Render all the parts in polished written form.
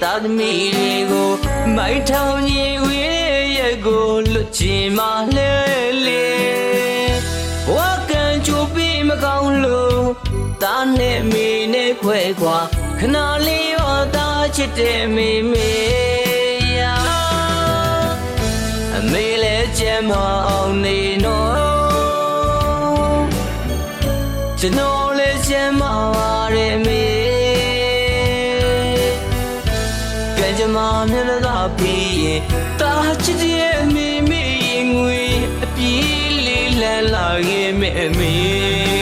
တာသမီတွေကိုမိုက်ထောင်ကြီးဝေးရဲ့ကိုလွတ်ချင်မှလဲလေဘဝကံကြိုးပြီးမကောင်းလို့တာနဲ့မေနဲ့ခွဲခွာခဏလေးရောတာချစ်တဲ့မေမေယာအမေလည်းကြမ်းမအောင်နေနော်ကျွန်တော်လည်းကြမ်းမပါရဲ့မေကဲကြမမျက်နှာသာပြီးရင်တာချစ်တဲ့မေမေရင်ငွေအပြေးလေးလန်းလာရဲ့မေမေ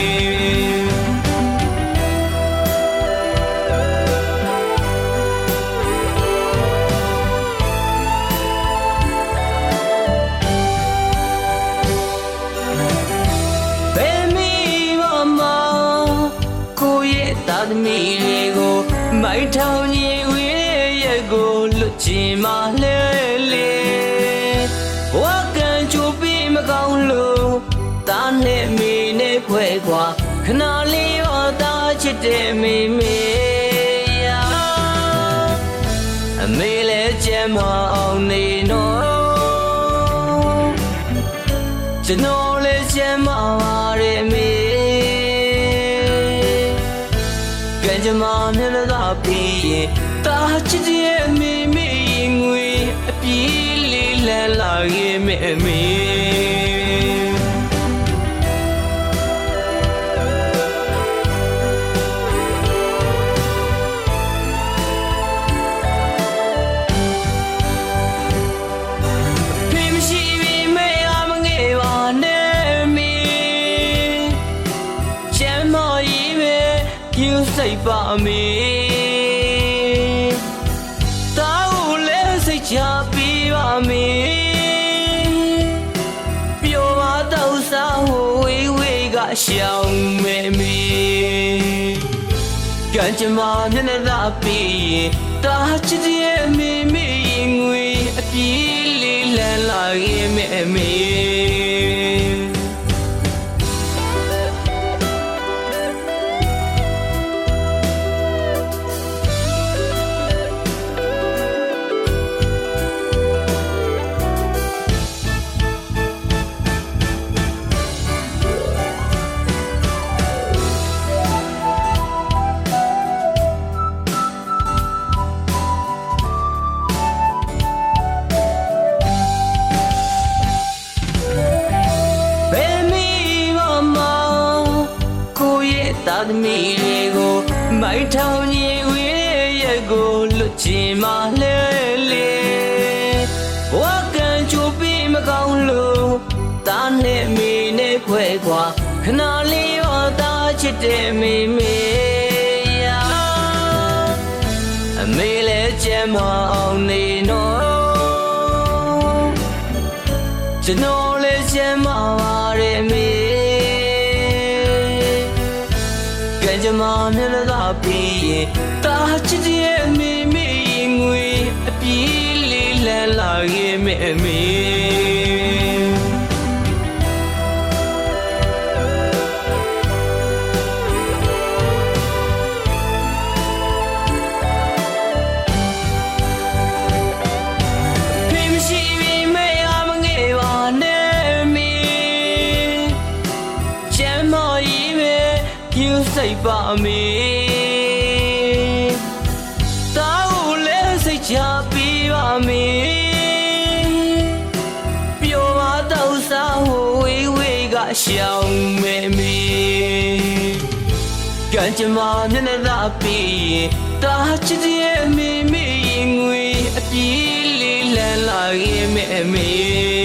တာသမီတွေကိုမိုက်ထောင်ကြီးဝေးရဲ့ကိုလွတ်ချင်မှလဲလေဘဝကံကြိုးပြီးမကောင်းလို့တာနဲ့မေနဲ့ခွဲခွာခဏလေးရောတာချစ်တဲ့မေမေယာအမေလည်းကြမ်းမအောင်နေနော်ကျွန်တော်လည်းကြမ်းမပါရဲ့မေကြမမျက်နှာသာပြီးရင်တာချစ်တဲ့မေမေရင်ငွေအပြေးလေးလန်းလာရဲ့မေမေစိတ်ပါမေတာကိုလည်းစိတ်ချပေးပါမေပျော်ပါတော့စားဟိုဝေးဝေးကရှောင်မေမေကံကြမ္မာမျက်နှာသာပြီးရင်တာချစ်တဲ့မေမေရင်ငွေအပြေးလေးလန်းလာရဲ့မေမေတာသမီတွေကိုမိုက်ထောင်ကြီးဝေးရဲ့ကိုလွတ်ချင်မှလဲလေဘဝကံကြိုးပြီးမကောင်းလို့တာနဲ့မေနဲ့ခွဲခွာခဏလေးရောတာချစ်တဲ့မေမေယာအမေလည်းကြမ်းမအောင်နေနော်ကျွန်တော်လည်းကြမ်းမပါရဲ့မေကြမမျက်နှာသာပြီးရင်တာချစ်တဲ့မေမေရင်ငွေအပြေးလေးလန်းလာရဲ့မေမေစိတ်ပါမေတာကိုလည်းစိတ်ချပေးပါမေပျော်ပါတော့စားဟိုဝေးဝေးကရှောင်မေမေကံကြမ္မာမျက်နှာသာပြီးရင်တာချစ်တဲ့မေမေရင်ငွေအပြေးလေးလန်းလာရဲ့မေမေ